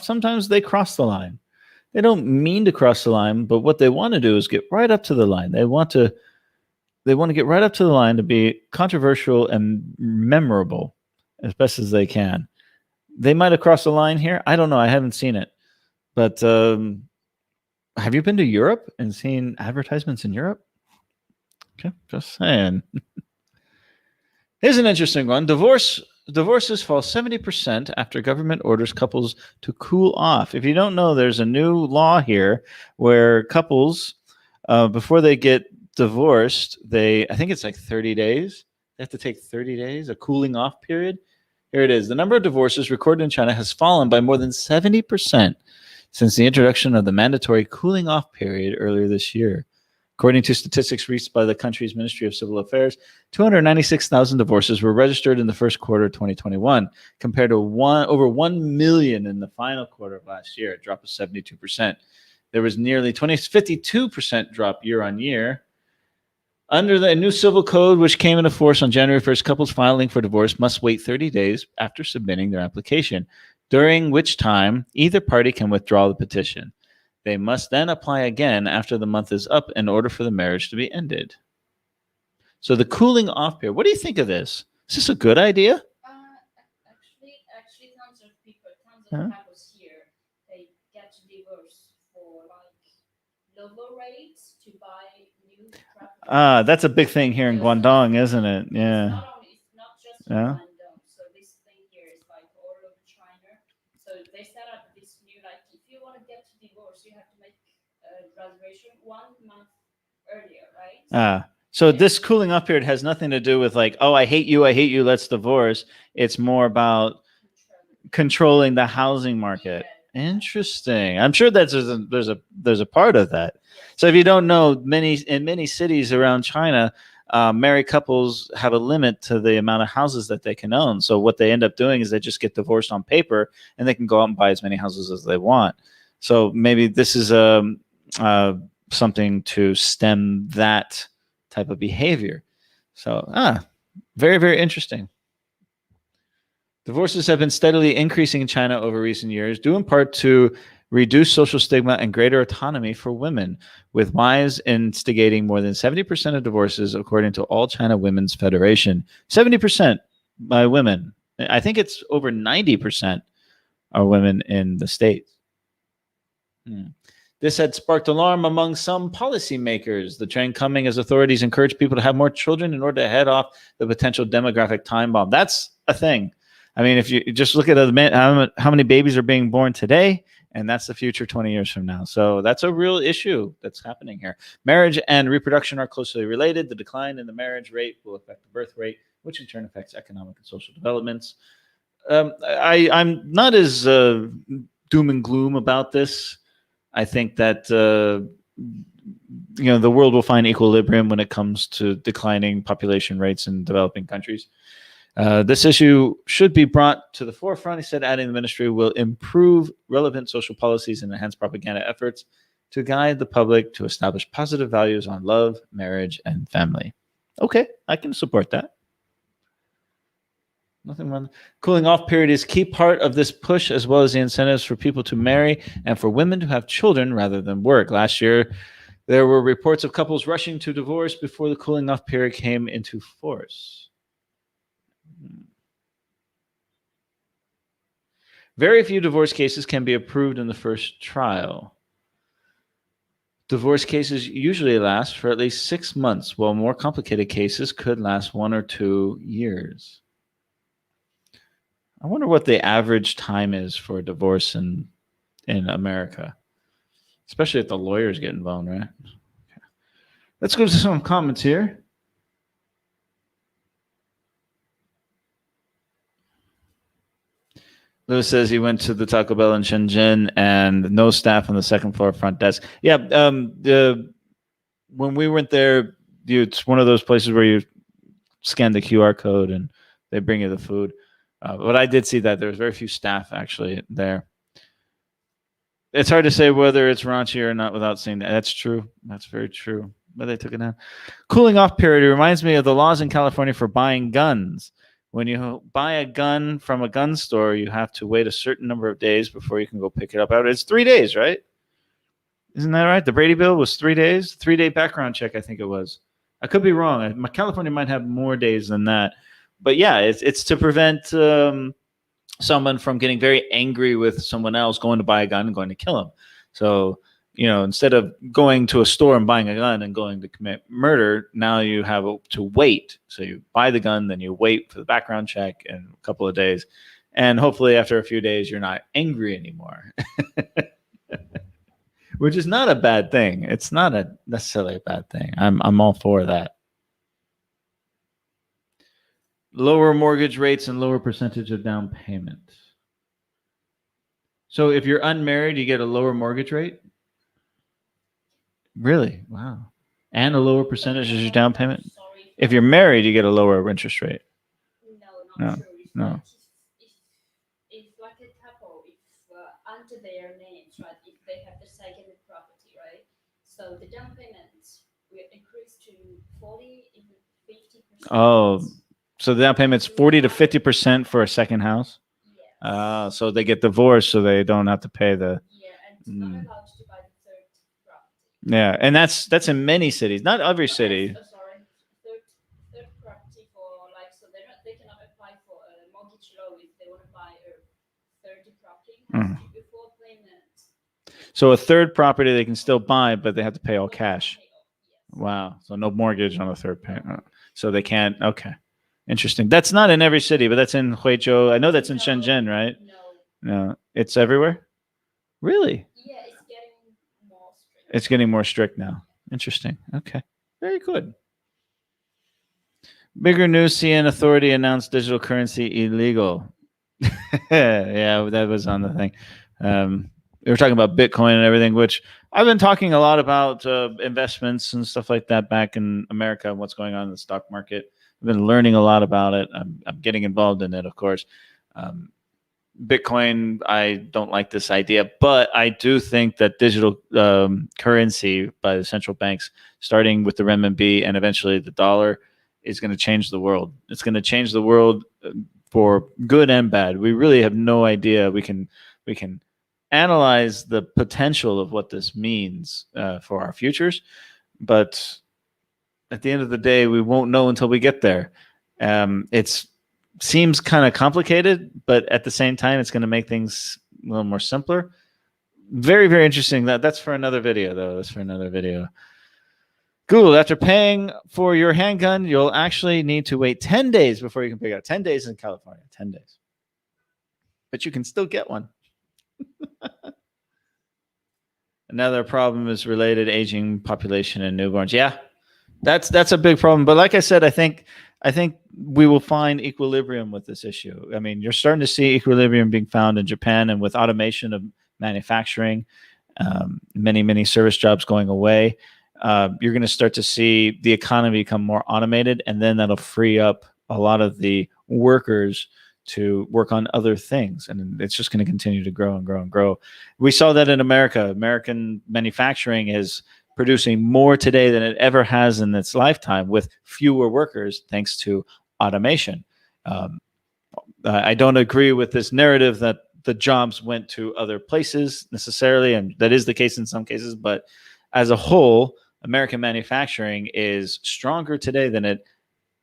sometimes they cross the line. They don't mean to cross the line, but what they want to do is get right up to the line. They want to get right up to the line to be controversial and memorable as best as they can. They might have crossed the line here. I don't know. I haven't seen it. But have you been to Europe and seen advertisements in Europe? Okay, just saying. Here's an interesting one. Divorces fall 70% after government orders couples to cool off. If you don't know, there's a new law here where couples, before they get divorced, I think it's like 30 days. They have to take 30 days, a cooling off period. Here it is. The number of divorces recorded in China has fallen by more than 70% since the introduction of the mandatory cooling off period earlier this year. According to statistics released by the country's Ministry of Civil Affairs, 296,000 divorces were registered in the first quarter of 2021, compared to over 1 million in the final quarter of last year, a drop of 72%. There was nearly 52% drop year on year. Under the new civil code, which came into force on January 1st, couples filing for divorce must wait 30 days after submitting their application, during which time either party can withdraw the petition. They must then apply again after the month is up in order for the marriage to be ended. So the cooling off period. What do you think of this? Is this a good idea? Actually, tons of people, couples here, they get divorced for lower rates to buy new property. That's a big thing here in Guangdong, isn't it? Yeah. It's not just in Guangdong. So this thing here is all over China. So they set up this new, if you want to get to divorce, you have to make a reservation 1 month earlier, right? So this cooling off period has nothing to do with oh, I hate you, let's divorce. It's more about controlling the housing market. Yeah. Interesting. I'm sure there's a part of that. So if you don't know, in many cities around China, married couples have a limit to the amount of houses that they can own. So what they end up doing is they just get divorced on paper, and they can go out and buy as many houses as they want. So maybe this is something to stem that type of behavior. So very, very interesting. Divorces have been steadily increasing in China over recent years, due in part to reduced social stigma and greater autonomy for women, with wives instigating more than 70% of divorces, according to All China Women's Federation. 70% by women. I think it's over 90% are women in the States. This had sparked alarm among some policymakers, the trend coming as authorities encourage people to have more children in order to head off the potential demographic time bomb. That's a thing. I mean, if you just look at how many babies are being born today, and that's the future 20 years from now. So that's a real issue that's happening here. Marriage and reproduction are closely related. The decline in the marriage rate will affect the birth rate, which in turn affects economic and social developments. I'm not as doom and gloom about this. I think that the world will find equilibrium when it comes to declining population rates in developing countries. This issue should be brought to the forefront, he said, adding the ministry will improve relevant social policies and enhance propaganda efforts to guide the public to establish positive values on love, marriage, and family. Okay, I can support that. Nothing wrong. Cooling off period is key part of this push, as well as the incentives for people to marry and for women to have children rather than work. Last year, there were reports of couples rushing to divorce before the cooling off period came into force. Very few divorce cases can be approved in the first trial. Divorce cases usually last for at least 6 months, while more complicated cases could last 1 or 2 years. I wonder what the average time is for a divorce in America, especially if the lawyers get involved, right? Okay. Let's go to some comments here. Lewis says he went to the Taco Bell in Shenzhen and no staff on the second floor front desk. Yeah, when we went there, it's one of those places where you scan the QR code and they bring you the food. But I did see that there was very few staff actually there. It's hard to say whether it's raunchy or not without seeing that. That's true. That's very true. But they took it down. Cooling off period. It reminds me of the laws in California for buying guns. When you buy a gun from a gun store, you have to wait a certain number of days before you can go pick it up. It's 3 days, right? Isn't that right? The Brady bill was 3 days. 3-day background check, I think it was. I could be wrong. California might have more days than that. But yeah, it's to prevent someone from getting very angry with someone else, going to buy a gun and going to kill him. So, instead of going to a store and buying a gun and going to commit murder, now you have to wait. So you buy the gun, then you wait for the background check in a couple of days. And hopefully after a few days, you're not angry anymore, which is not a bad thing. It's not necessarily a bad thing. I'm all for that. Lower mortgage rates and lower percentage of down payment. So if you're unmarried, you get a lower mortgage rate? Really? Wow. And a lower percentage as your down payment. Sorry If you're married, you get a lower interest rate. no, No, not true. It's no. like if like a couple, if under their names, right? If they have the second property, right? So the down payments will increase to 40, even 50%. Oh, so the down payment's 40 to 50% for a second house. Yes. So they get divorced, so they don't have to pay the. Yeah, and not Mm. allowed to buy the third property. Yeah, and that's in many cities, not every city. Sorry, third property for like so they cannot apply for a mortgage loan if they want to buy a third property. It has Mm. to before payment. So a third property they can still buy, but they have to pay all But they have to cash. pay off, yes. Wow. So no mortgage on the third payment. So they can't. Okay. Interesting. That's not in every city, but that's in Huizhou. I know that's in Shenzhen, right? No. No, it's everywhere. Really? Yeah, it's getting more strict. It's getting more strict now. Interesting. Okay. Very good. Bigger news: CN authority announced digital currency illegal. Yeah, that was on the thing. We were talking about Bitcoin and everything, which I've been talking a lot about investments and stuff like that back in America and what's going on in the stock market. I've been learning a lot about it. I'm getting involved in it, of course. Bitcoin, I don't like this idea, but I do think that digital currency by the central banks, starting with the renminbi and eventually the dollar, is going to change the world. It's going to change the world for good and bad. We really have no idea. We can analyze the potential of what this means for our futures, but at the end of the day, we won't know until we get there. It's seems kind of complicated, but at the same time, it's going to make things a little more simpler. Very, very interesting. That's for another video, though. That's for another video. Google, after paying for your handgun, you'll actually need to wait 10 days before you can pick it up. 10 days in California, 10 days. But you can still get one. Another problem is related aging population and newborns. Yeah, that's a big problem. But like I said, I think we will find equilibrium with this issue. I mean, you're starting to see equilibrium being found in Japan, and with automation of manufacturing, many service jobs going away. You're going to start to see the economy become more automated, and then that'll free up a lot of the workers to work on other things, and it's just going to continue to grow and grow and grow. We saw that in America. American manufacturing is producing more today than it ever has in its lifetime with fewer workers thanks to automation. I don't agree with this narrative that the jobs went to other places necessarily, and that is the case in some cases, but as a whole, American manufacturing is stronger today than it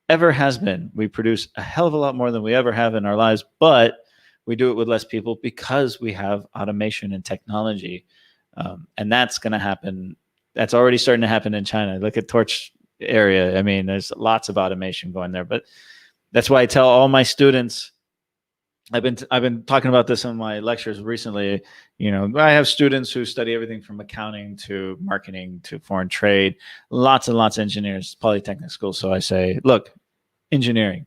ever has been. We produce a hell of a lot more than we ever have in our lives, but we do it with less people because we have automation and technology. And that's going to happen. That's already starting to happen in China. Look at Torch area. I mean, there's lots of automation going there, but that's why I tell all my students, I've been talking about this in my lectures recently. You know, I have students who study everything from accounting to marketing to foreign trade, lots and lots of engineers, polytechnic schools. So I say, look, engineering.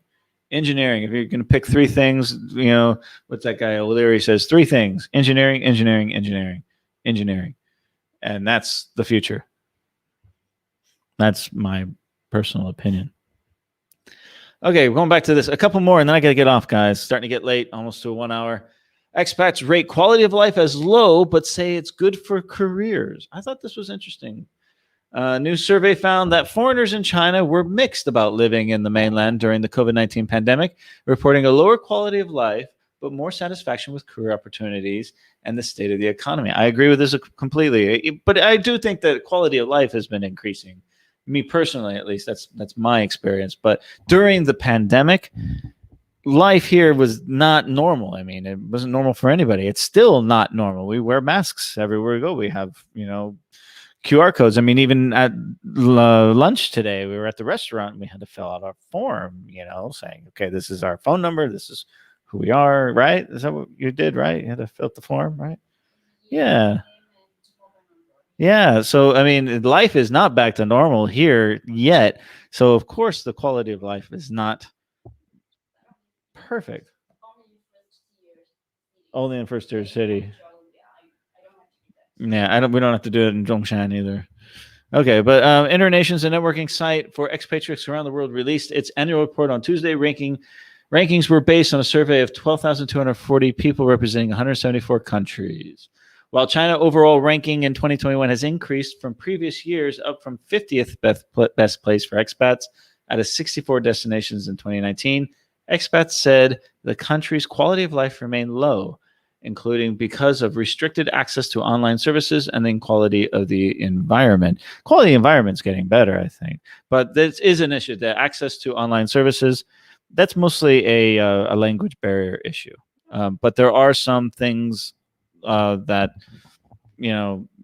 If you're going to pick three things, you know, what's that guy O'Leary says? Three things: engineering. And that's the future. That's my personal opinion. Okay, going back to this. A couple more, and then I got to get off, guys. Starting to get late, almost to 1 hour. Expats rate quality of life as low, but say it's good for careers. I thought this was interesting. A new survey found that foreigners in China were mixed about living in the mainland during the COVID-19 pandemic, reporting a lower quality of life, but more satisfaction with career opportunities and the state of the economy. I agree with this completely, but I do think that quality of life has been increasing. Me personally, at least, that's my experience. But during the pandemic, life here was not normal. I mean, it wasn't normal for anybody. It's still not normal. We wear masks everywhere we go. We have, you know, QR codes. I mean, even at lunch today, we were at the restaurant and we had to fill out our form, you know, saying, okay, this is our phone number. This is who we are, right? Is that what you did, right? You had to fill out the form, right? Yeah. Yeah. So, I mean, life is not back to normal here yet. So, of course, the quality of life is not perfect. Only in first tier city. Yeah, we don't have to do it in Zhongshan either. Okay, but Internations, a networking site for expatriates around the world, released its annual report on Tuesday. Rankings were based on a survey of 12,240 people representing 174 countries. While China overall ranking in 2021 has increased from previous years, up from 50th best place for expats out of 64 destinations in 2019, expats said the country's quality of life remained low, including because of restricted access to online services and then quality of the environment. Quality of the environment's getting better, I think, but this is an issue. The access to online services, that's mostly a language barrier issue. But there are some things that,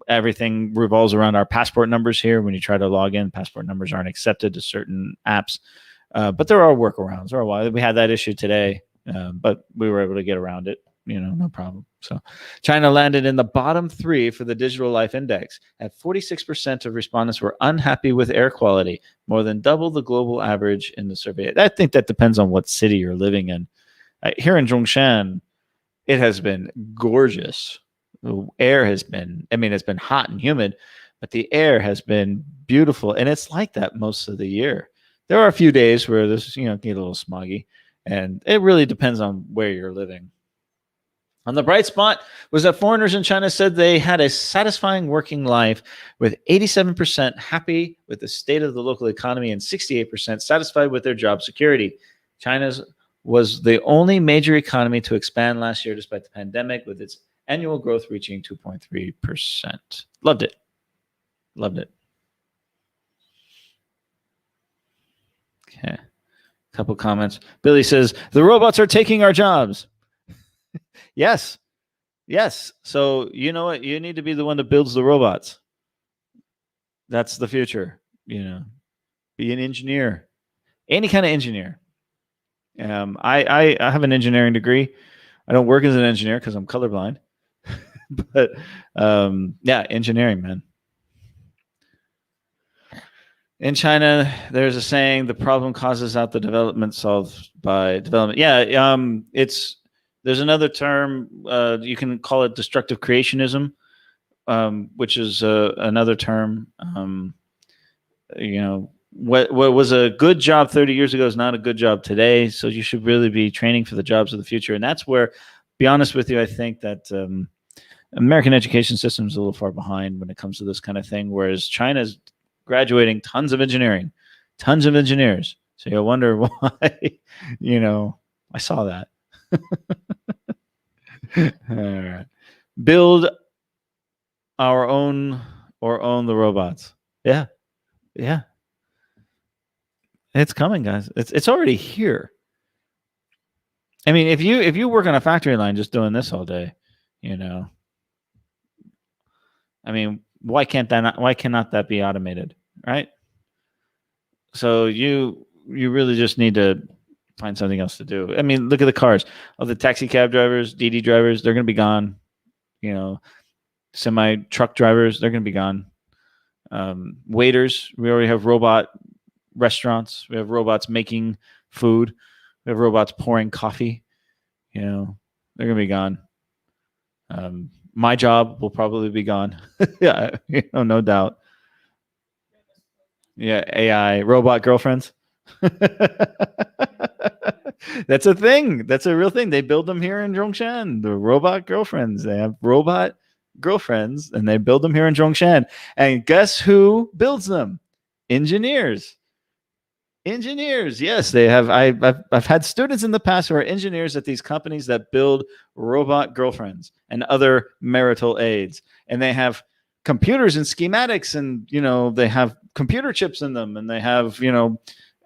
everything revolves around our passport numbers here. When you try to log in, passport numbers aren't accepted to certain apps. But there are workarounds. We had that issue today, but we were able to get around it. No problem. So China landed in the bottom 3 for the Digital Life Index. At 46% of respondents were unhappy with air quality, more than double the global average in the survey. I think that depends on what city you're living in. Here in Zhongshan, it has been gorgeous. The air has been, it's been hot and humid, but the air has been beautiful. And it's like that most of the year. There are a few days where this, get a little smoggy, and it really depends on where you're living. On the bright spot was that foreigners in China said they had a satisfying working life, with 87% happy with the state of the local economy and 68% satisfied with their job security. China's was the only major economy to expand last year despite the pandemic, with its annual growth reaching 2.3%. Loved it. Okay. Couple comments. Billy says, the robots are taking our jobs. Yes. So you know what? You need to be the one that builds the robots. That's the future. Be an engineer, any kind of engineer. I have an engineering degree. I don't work as an engineer because I'm colorblind. But yeah, engineering, man. In China, there's a saying: the problem causes out the development, solved by development. Yeah, there's another term, you can call it destructive creationism, which is another term. What was a good job 30 years ago is not a good job today. So you should really be training for the jobs of the future. And that's where, be honest with you, I think that American education system is a little far behind when it comes to this kind of thing, whereas China's graduating tons of engineers. So you wonder why, I saw that. All right. Build our own or own the robots. Yeah. It's coming, guys. It's already here. If you work on a factory line just doing this all day, why cannot that be automated, right? So you really just need to find something else to do. Look at the cars. All the taxi cab drivers, DD drivers, they're going to be gone. Semi truck drivers, they're going to be gone. Waiters, we already have robot restaurants. We have robots making food. We have robots pouring coffee. They're going to be gone. My job will probably be gone. Yeah, no doubt. Yeah, AI, robot girlfriends. That's a thing. That's a real thing. They build them here in Zhongshan. The robot girlfriends. They have robot girlfriends, and they build them here in Zhongshan. And guess who builds them? Engineers. Yes, they have. I've had students in the past who are engineers at these companies that build robot girlfriends and other marital aids, and they have computers and schematics, and they have computer chips in them, and they have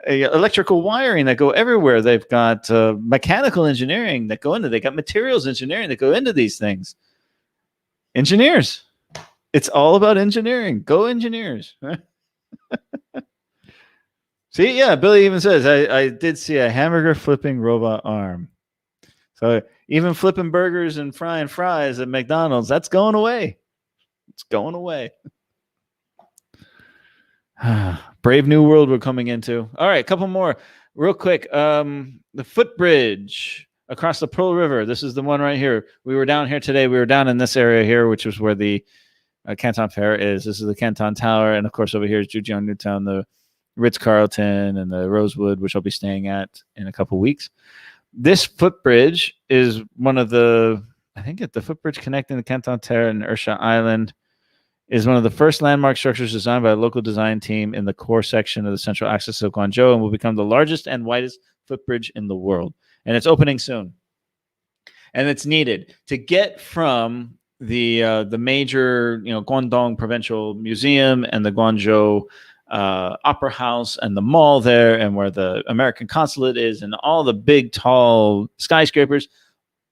electrical wiring that go everywhere. They've got mechanical engineering that go into. They got materials engineering that go into these things. Engineers. It's all about engineering. Go engineers. See, yeah, Billy even says, I did see a hamburger flipping robot arm. So even flipping burgers and frying fries at McDonald's, that's going away. It's going away. Brave new world we're coming into. All right, a couple more real quick. The footbridge across the Pearl River. This is the one right here. We were down here today. We were down in this area here, which was where the Canton Fair is. This is the Canton Tower, and of course over here is Zhejiang Newtown, the Ritz-Carlton, and the Rosewood, which I'll be staying at in a couple weeks. This footbridge is one of the, I think the footbridge connecting the Canton Terre and Ersha Island is one of the first landmark structures designed by a local design team in the core section of the central axis of Guangzhou, and will become the largest and widest footbridge in the world. And it's opening soon. And it's needed to get from the major, Guangdong Provincial Museum and the Guangzhou Opera House and the mall there, and where the American consulate is, and all the big, tall skyscrapers.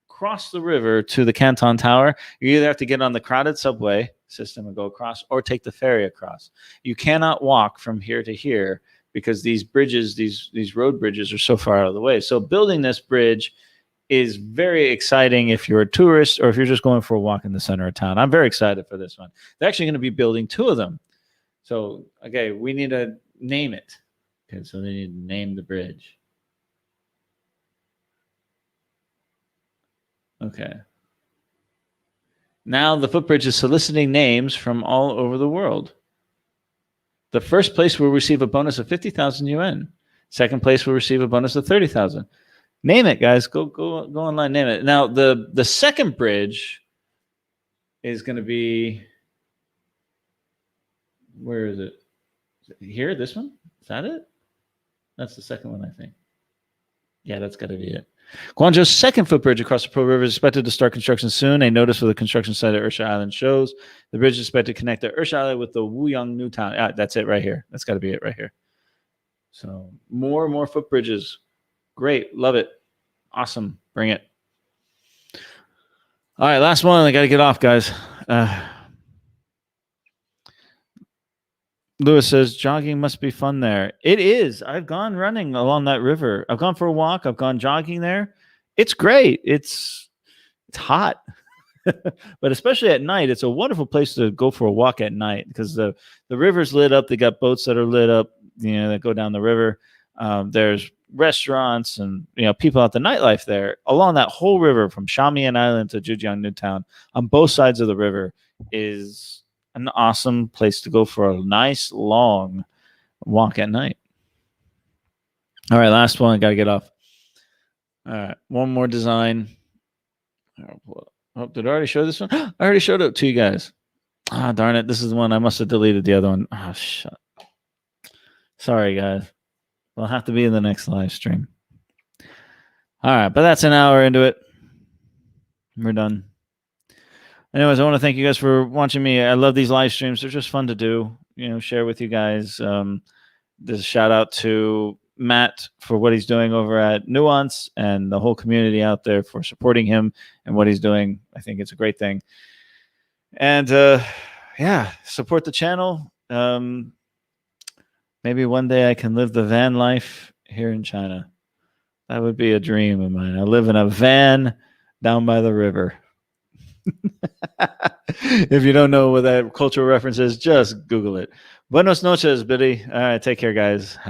Cross the river to the Canton Tower. You either have to get on the crowded subway system and go across, or take the ferry across. You cannot walk from here to here because these bridges, these road bridges, are so far out of the way. So building this bridge is very exciting if you're a tourist or if you're just going for a walk in the center of town. I'm very excited for this one. They're actually going to be building 2 of them. So, okay, we need to name it. Okay, so they need to name the bridge. Okay. Now the footbridge is soliciting names from all over the world. The first place will receive a bonus of 50,000 yuan. Second place will receive a bonus of 30,000. Name it, guys. Go online, name it. Now the second bridge is going to be, where is it? Is it here? This one? Is that it? That's the second one, I think. Yeah, that's got to be it. Guangzhou's second footbridge across the Pearl River is expected to start construction soon. A notice for the construction site at Ersha Island shows the bridge is expected to connect the Ersha Island with the Wuyang New Town. That's it right here. That's got to be it right here. So more footbridges. Great. Love it. Awesome. Bring it. All right, last one. I got to get off, guys. Lewis says, jogging must be fun there. It is. I've gone running along that river. I've gone for a walk. I've gone jogging there. It's great. It's hot. But especially at night, it's a wonderful place to go for a walk at night because the river's lit up. They got boats that are lit up, that go down the river. There's restaurants and, people at the nightlife there. Along that whole river from Shamian Island to Zhejiang Newtown, on both sides of the river, is an awesome place to go for a nice long walk at night. All right, last one. I got to get off. All right, one more design. Oh, did I already show this one? I already showed it to you guys. Ah, darn it. This is the one. I must have deleted the other one. Oh, shut. Sorry, guys. We'll have to be in the next live stream. All right, but that's an hour into it. We're done. Anyways, I want to thank you guys for watching me. I love these live streams. They're just fun to do, share with you guys. There's a shout out to Matt for what he's doing over at Nuance and the whole community out there for supporting him and what he's doing. I think it's a great thing. And support the channel. Maybe one day I can live the van life here in China. That would be a dream of mine. I live in a van down by the river. If you don't know what that cultural reference is, just Google it. Buenos noches, Billy. All right, take care, guys.